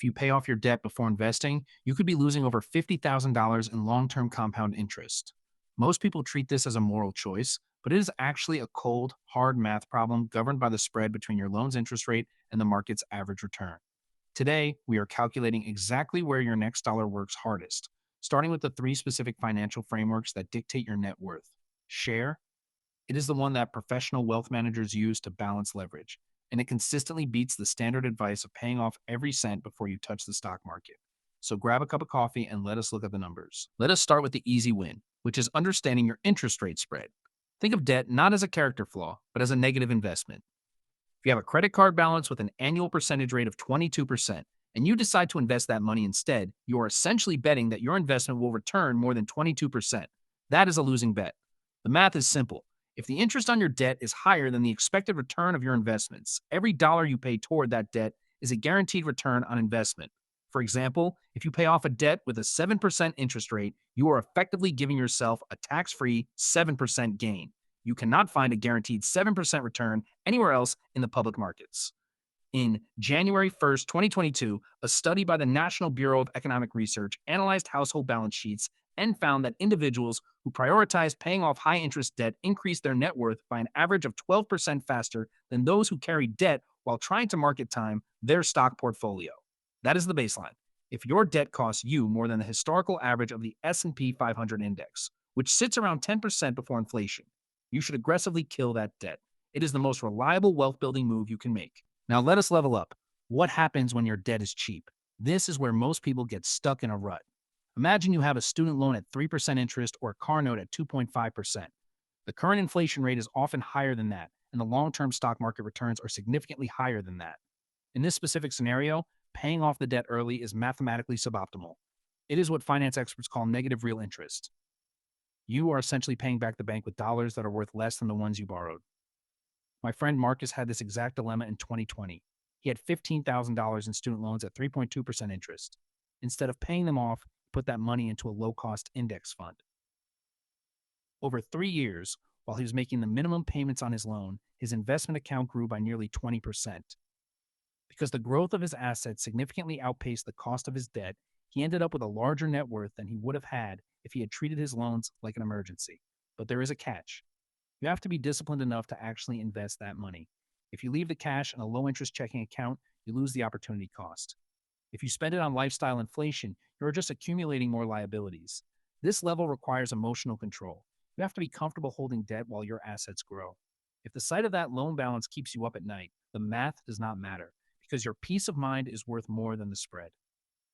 If you pay off your debt before investing, you could be losing over $50,000 in long-term compound interest. Most people treat this as a moral choice, but it is actually a cold, hard math problem governed by the spread between your loan's interest rate and the market's average return. Today, we are calculating exactly where your next dollar works hardest, starting with the three specific financial frameworks that dictate your net worth. Share, it is the one that professional wealth managers use to balance leverage, and it consistently beats the standard advice of paying off every cent before you touch the stock market. So grab a cup of coffee and let us look at the numbers. Let us start with the easy win, which is understanding your interest rate spread. Think of debt not as a character flaw, but as a negative investment. If you have a credit card balance with an annual percentage rate of 22%, and you decide to invest that money instead, you are essentially betting that your investment will return more than 22%. That is a losing bet. The math is simple. If the interest on your debt is higher than the expected return of your investments, every dollar you pay toward that debt is a guaranteed return on investment. For example, if you pay off a debt with a 7% interest rate, you are effectively giving yourself a tax-free 7% gain. You cannot find a guaranteed 7% return anywhere else in the public markets. In January 1st, 2022, a study by the National Bureau of Economic Research analyzed household balance sheets and found that individuals who prioritized paying off high interest debt increased their net worth by an average of 12% faster than those who carried debt while trying to market time their stock portfolio. That is the baseline. If your debt costs you more than the historical average of the S&P 500 index, which sits around 10% before inflation, you should aggressively kill that debt. It is the most reliable wealth building move you can make. Now let us level up. What happens when your debt is cheap? This is where most people get stuck in a rut. Imagine you have a student loan at 3% interest or a car note at 2.5%. The current inflation rate is often higher than that, and the long-term stock market returns are significantly higher than that. In this specific scenario, paying off the debt early is mathematically suboptimal. It is what finance experts call negative real interest. You are essentially paying back the bank with dollars that are worth less than the ones you borrowed. My friend Marcus had this exact dilemma in 2020. He had $15,000 in student loans at 3.2% interest. Instead of paying them off, he put that money into a low-cost index fund. Over 3 years, while he was making the minimum payments on his loan, his investment account grew by nearly 20%. Because the growth of his assets significantly outpaced the cost of his debt, he ended up with a larger net worth than he would have had if he had treated his loans like an emergency. But there is a catch. You have to be disciplined enough to actually invest that money. If you leave the cash in a low-interest checking account, you lose the opportunity cost. If you spend it on lifestyle inflation, you're just accumulating more liabilities. This level requires emotional control. You have to be comfortable holding debt while your assets grow. If the sight of that loan balance keeps you up at night, the math does not matter because your peace of mind is worth more than the spread.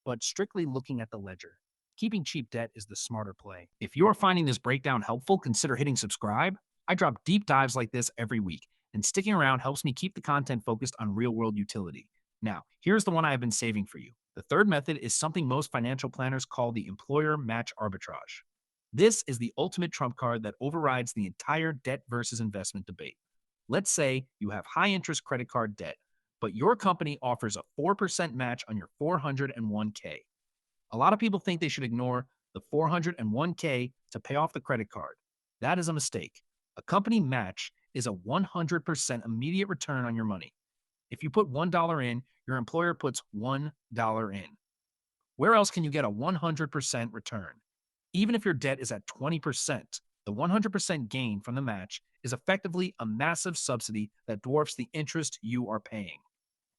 But strictly looking at the ledger, keeping cheap debt is the smarter play. If you're finding this breakdown helpful, consider hitting subscribe. I drop deep dives like this every week, and sticking around helps me keep the content focused on real-world utility. Now, here's the one I have been saving for you. The third method is something most financial planners call the employer match arbitrage. This is the ultimate trump card that overrides the entire debt versus investment debate. Let's say you have high-interest credit card debt, but your company offers a 4% match on your 401k. A lot of people think they should ignore the 401k to pay off the credit card. That is a mistake. A company match is a 100% immediate return on your money. If you put $1 in, your employer puts $1 in. Where else can you get a 100% return? Even if your debt is at 20%, the 100% gain from the match is effectively a massive subsidy that dwarfs the interest you are paying.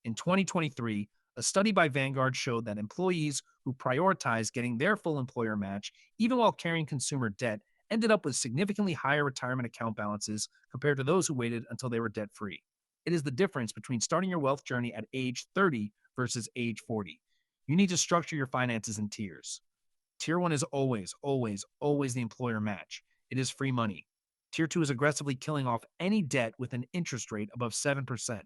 In 2023, a study by Vanguard showed that employees who prioritized getting their full employer match, even while carrying consumer debt, ended up with significantly higher retirement account balances compared to those who waited until they were debt-free. It is the difference between starting your wealth journey at age 30 versus age 40. You need to structure your finances in tiers. Tier 1 is always, always, always the employer match. It is free money. Tier 2 is aggressively killing off any debt with an interest rate above 7%.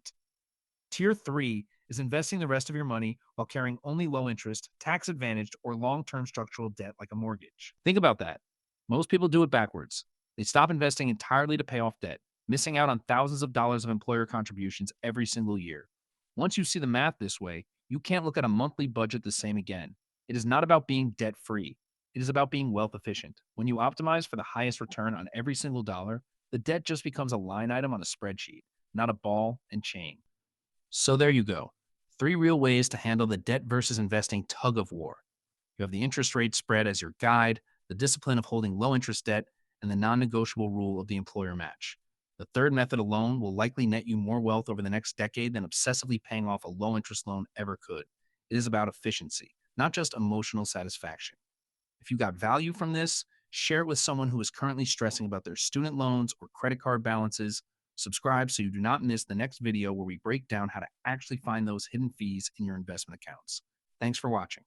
Tier 3 is investing the rest of your money while carrying only low-interest, tax-advantaged, or long-term structural debt like a mortgage. Think about that. Most people do it backwards. They stop investing entirely to pay off debt, missing out on thousands of dollars of employer contributions every single year. Once you see the math this way, you can't look at a monthly budget the same again. It is not about being debt-free. It is about being wealth efficient. When you optimize for the highest return on every single dollar, the debt just becomes a line item on a spreadsheet, not a ball and chain. So there you go. Three real ways to handle the debt versus investing tug of war. You have the interest rate spread as your guide, the discipline of holding low interest debt, and the non negotiable rule of the employer match. The third method alone will likely net you more wealth over the next decade than obsessively paying off a low interest loan ever could. It is about efficiency, not just emotional satisfaction. If you got value from this, share it with someone who is currently stressing about their student loans or credit card balances. Subscribe so you do not miss the next video where we break down how to actually find those hidden fees in your investment accounts. Thanks for watching.